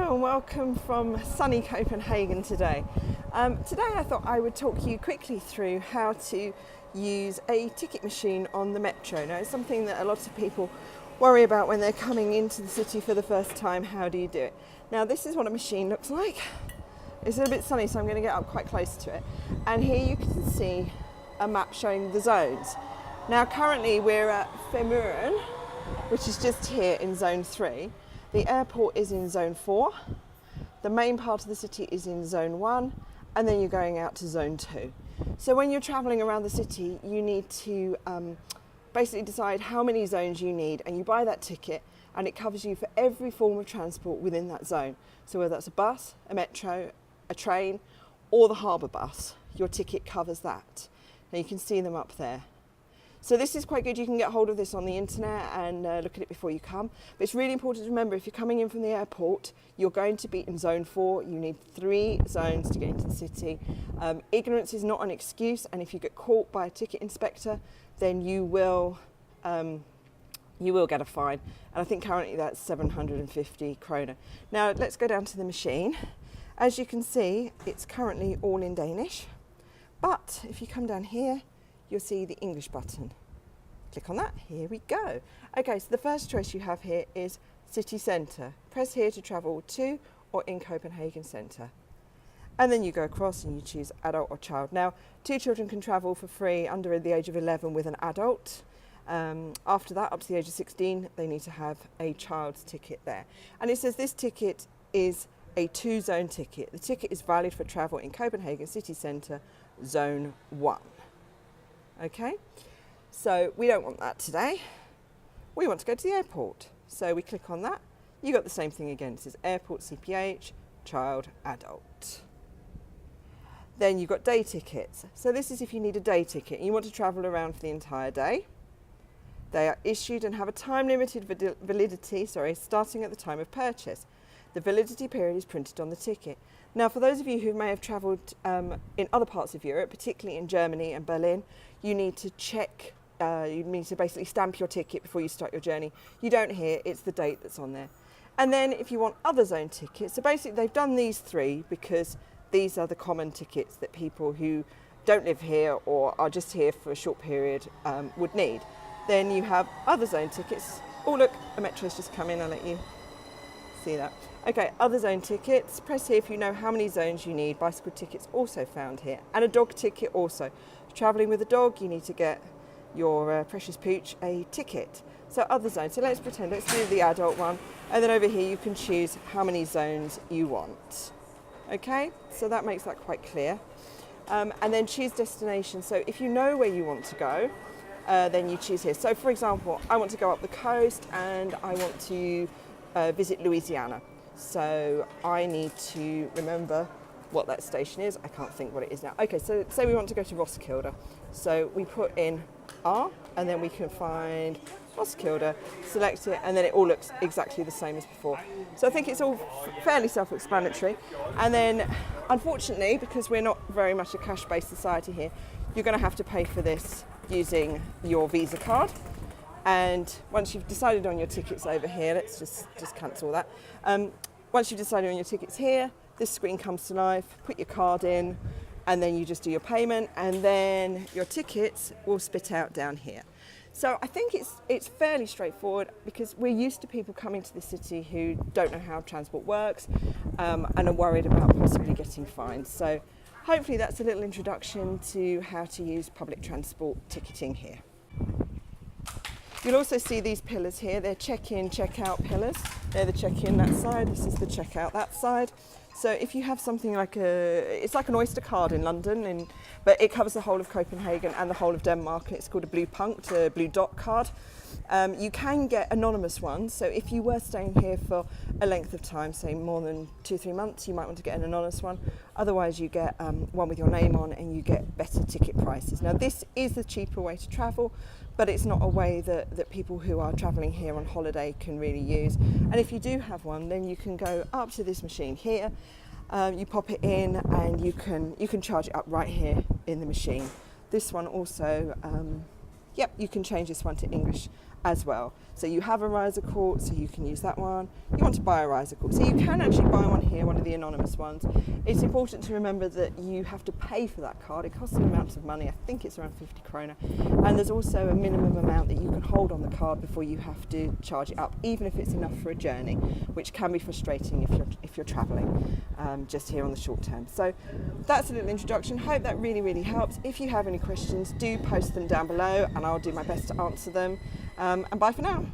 Hello and welcome from sunny Copenhagen today. Today I thought I would talk you quickly through how to use a ticket machine on the metro. Now it's something that a lot of people worry about when they're coming into the city for the first time. How do you do it? Now this is what a machine looks like. It's a little bit sunny, so I'm going to get up quite close to it. And here you can see a map showing the zones. Now currently we're at Copenhagen, which is just here in zone 3. The airport is in zone 4. The main part of the city is in zone 1, and then you're going out to zone 2. So when you're traveling around the city, you need to basically decide how many zones you need, and you buy that ticket and it covers you for every form of transport within that zone. So whether that's a bus, a metro, a train, or the harbour bus, your ticket covers that. Now you can see them up there. So this is quite good. You can get hold of this on the internet and look at it before you come. But it's really important to remember, if you're coming in from the airport, you're going to be in zone 4. You need 3 zones to get into the city. Ignorance is not an excuse, and if you get caught by a ticket inspector, then you will get a fine. And I think currently that's 750 kroner. Now let's go down to the machine. As you can see, it's currently all in Danish. But if you come down here, you'll see the English button. Click on that, here we go. Okay, so the first choice you have here is city centre. Press here to travel to or in Copenhagen centre. And then you go across and you choose adult or child. Now, 2 children can travel for free under the age of 11 with an adult. After that, up to the age of 16, they need to have a child's ticket there. And it says this ticket is a 2-zone ticket. The ticket is valid for travel in Copenhagen city centre, zone 1. Okay, so we don't want that today. We want to go to the airport. So we click on that. You got the same thing again. It says airport CPH, child, adult. Then you've got day tickets. So this is if you need a day ticket and you want to travel around for the entire day. They are issued and have a time limited validity, starting at the time of purchase. The validity period is printed on the ticket. Now, for those of you who may have travelled in other parts of Europe, particularly in Germany and Berlin, you need to check, you need to basically stamp your ticket before you start your journey. You don't here, it's the date that's on there. And then if you want other zone tickets, so basically they've done these 3 because these are the common tickets that people who don't live here or are just here for a short period would need. Then you have other zone tickets. Oh look, a metro's just come in, I'll let you see that. Okay, other zone tickets. Press here if you know how many zones you need. Bicycle tickets also found here, and a dog ticket also. If travelling with a dog, you need to get your precious pooch a ticket. So other zones. So let's pretend, let's do the adult one, and then over here you can choose how many zones you want. Okay, so that makes that quite clear. And then choose destination. So if you know where you want to go, then you choose here. So for example, I want to go up the coast and I want to visit Louisiana. So I need to remember what that station is. I can't think what it is now. Okay, so say we want to go to Roskilde. So we put in R and then we can find Roskilde, select it, and then it all looks exactly the same as before. So I think it's all fairly self-explanatory. And then unfortunately, because we're not very much a cash-based society here, you're going to have to pay for this using your Visa card. And once you've decided on your tickets over here, let's just cancel that. Once you've decided on your tickets here, this screen comes to life, put your card in, and then you just do your payment, and then your tickets will spit out down here. So I think it's fairly straightforward because we're used to people coming to the city who don't know how transport works and are worried about possibly getting fined. So hopefully that's a little introduction to how to use public transport ticketing here. You'll also see these pillars here. They're check-in, check-out pillars. They're the check-in that side, this is the check-out that side. So if you have something like it's like an Oyster card in London, but it covers the whole of Copenhagen and the whole of Denmark, and it's called a blue punct, a blue dot card. You can get anonymous ones, so if you were staying here for a length of time, say more than 2-3 months, you might want to get an anonymous one. Otherwise you get one with your name on and you get better ticket prices. Now this is the cheaper way to travel, but it's not a way that people who are travelling here on holiday can really use. And if you do have one, then you can go up to this machine here, you pop it in and you can charge it up right here in the machine. This one also, you can change this one to English as well. So you have a riser court, so you can use that one. You want to buy a riser court, so you can actually buy one here, one of the anonymous ones. It's important to remember that you have to pay for that card. It costs an amount of money. I think it's around 50 krona. And there's also a minimum amount that you can hold on the card before you have to charge it up, even if it's enough for a journey, which can be frustrating if you're traveling just here on the short term. So that's a little introduction. Hope that really helps. If you have any questions, do post them down below and I'll do my best to answer them. And bye for now.